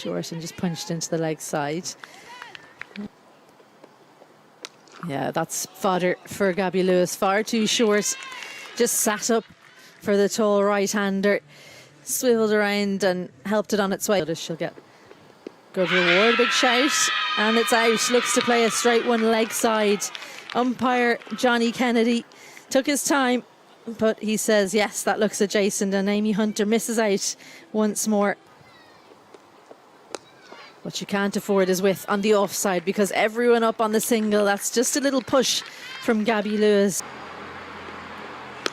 short and just punched into the leg side. Yeah, that's fodder for Gabby Lewis. Far too short. Just sat up for the tall right-hander. Swiveled around and helped it on its way. She'll get good reward. Big shout. And it's out. Looks to play a straight one leg side. Umpire Johnny Kennedy took his time, but he says, yes, that looks adjacent. And Amy Hunter misses out once more. What you can't afford is width on the offside, because everyone up on the single. That's just a little push from Gabby Lewis.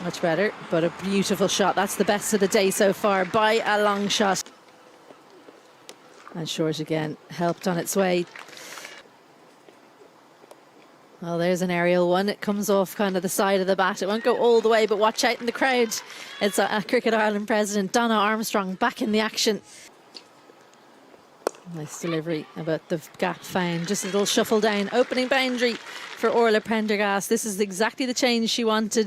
Much better, but a beautiful shot. That's the best of the day so far by a long shot. And short again, helped on its way. Well, there's an aerial one. It comes off kind of the side of the bat. It won't go all the way, but watch out in the crowd. It's a Cricket Ireland president, Donna Armstrong, back in the action. Nice delivery about the gap found. Just a little shuffle down. Opening boundary for Orla Prendergast. This is exactly the change she wanted.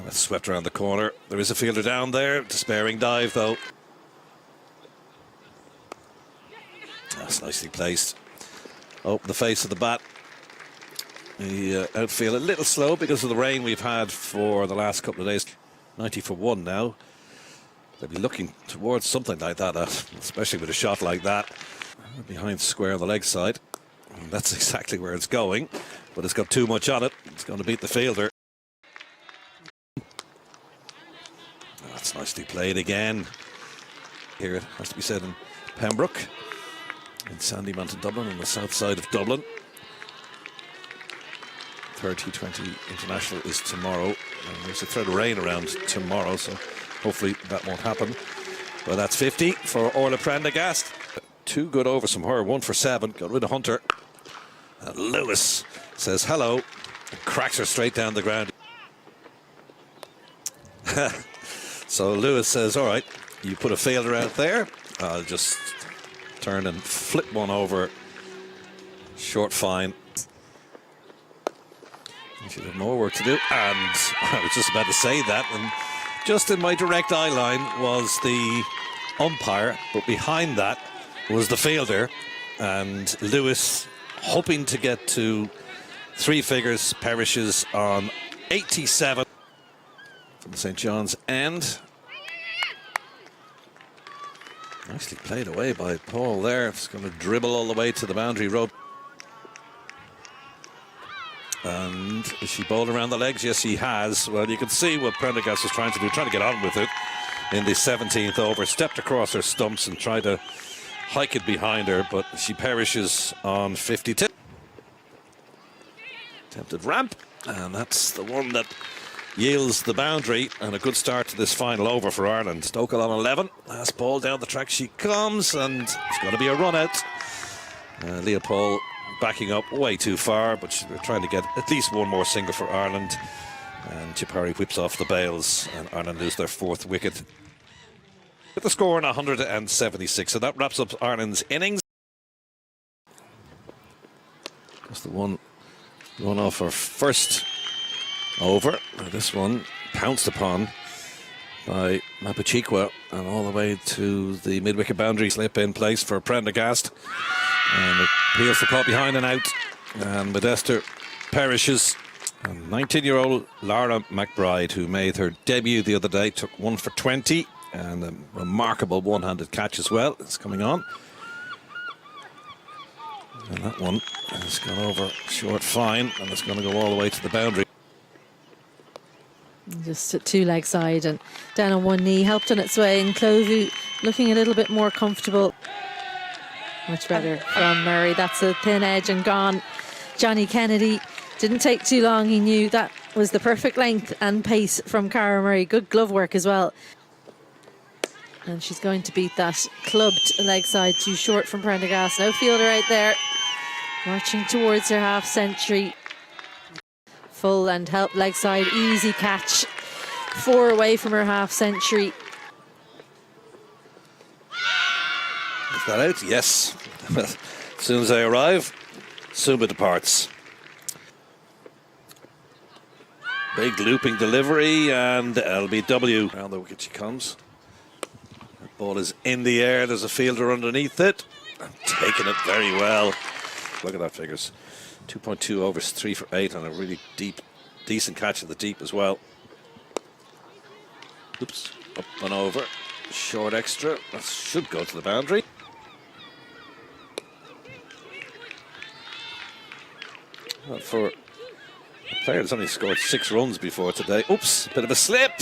That's swept around the corner. There is a fielder down there. Despairing dive, though. That's nicely placed. Open the face of the bat. The outfield a little slow because of the rain we've had for the last couple of days. 90 for 1 now. They'll be looking towards something like that, especially with a shot like that. Behind square on the leg side. And that's exactly where it's going. But it's got too much on it. It's going to beat the fielder. That's nicely played again. Here it has to be said in Pembroke, in Sandymount, Dublin, on the south side of Dublin. Third T20 International is tomorrow. And there's a threat of rain around tomorrow, so hopefully that won't happen. Well, that's 50 for Orla Prendergast. 2 good overs from her, 1 for 7. Got rid of Hunter. And Lewis says hello and cracks her straight down the ground. So Lewis says, all right, you put a fielder out there. I'll just turn and flip one over. Short fine. You should have more work to do. And I was just about to say that. And just in my direct eye line was the umpire, but behind that was the fielder. And Lewis, hoping to get to 3 figures, perishes on 87 from the St. John's end. Nicely played away by Paul there. It's going to dribble all the way to the boundary rope. And is she bowled around the legs? Yes, she has. Well, you can see what Prendergast was trying to do, trying to get on with it in the 17th over. Stepped across her stumps and tried to hike it behind her, but she perishes on 52. Attempted ramp, and that's the one that yields the boundary, and a good start to this final over for Ireland. Stokel on 11. Last ball down the track she comes, and it's going to be a run out. Leopold backing up way too far, but we're trying to get at least one more single for Ireland. And Chipari whips off the bails, and Ireland lose their 4th wicket with the score on 176. So that wraps up Ireland's innings. That's the one off our first over. This one pounced upon by Mapuchikwa and all the way to the mid-wicket boundary. Slip in place for Prendergast. And appeals for caught behind and out. And Modesta perishes. And 19-year-old Lara McBride, who made her debut the other day, took 1 for 20. And a remarkable one-handed catch as well. It's coming on. And that one has gone over short fine. And it's going to go all the way to the boundary. Just at 2 leg side and down on 1 knee, helped on its way, and Clovu looking a little bit more comfortable. Much better from Murray. That's a thin edge and gone. Johnny Kennedy didn't take too long. He knew that was the perfect length and pace from Cara Murray. Good glove work as well. And she's going to beat that clubbed leg side, too short from Prendergast. No fielder out there. Marching towards her half century. Full and help leg side, easy catch. 4 away from her half century. Is that out? Yes. As soon as I arrive, Sumba departs. Big looping delivery, and LBW. Around the wicket she comes. Ball is in the air. There's a fielder underneath it. And taking it very well. Look at that figures. 2.2 overs, 3 for 8, and a really decent catch in the deep as well. Oops, up and over. Short extra. That should go to the boundary. Well, for a player that's only scored 6 runs before today. Oops, bit of a slip.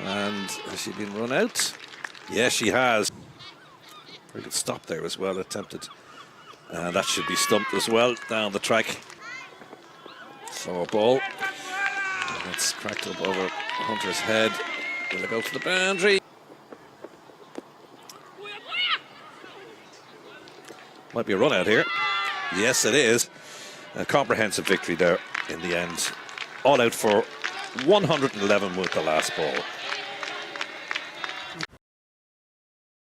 And has she been run out? Yes, she has. Very good stop there as well, attempted. And that should be stumped as well down the track. So a ball. And it's cracked up over Hunter's head. Will it go to the boundary? Might be a run out here. Yes, it is. A comprehensive victory there in the end. All out for 111 with the last ball.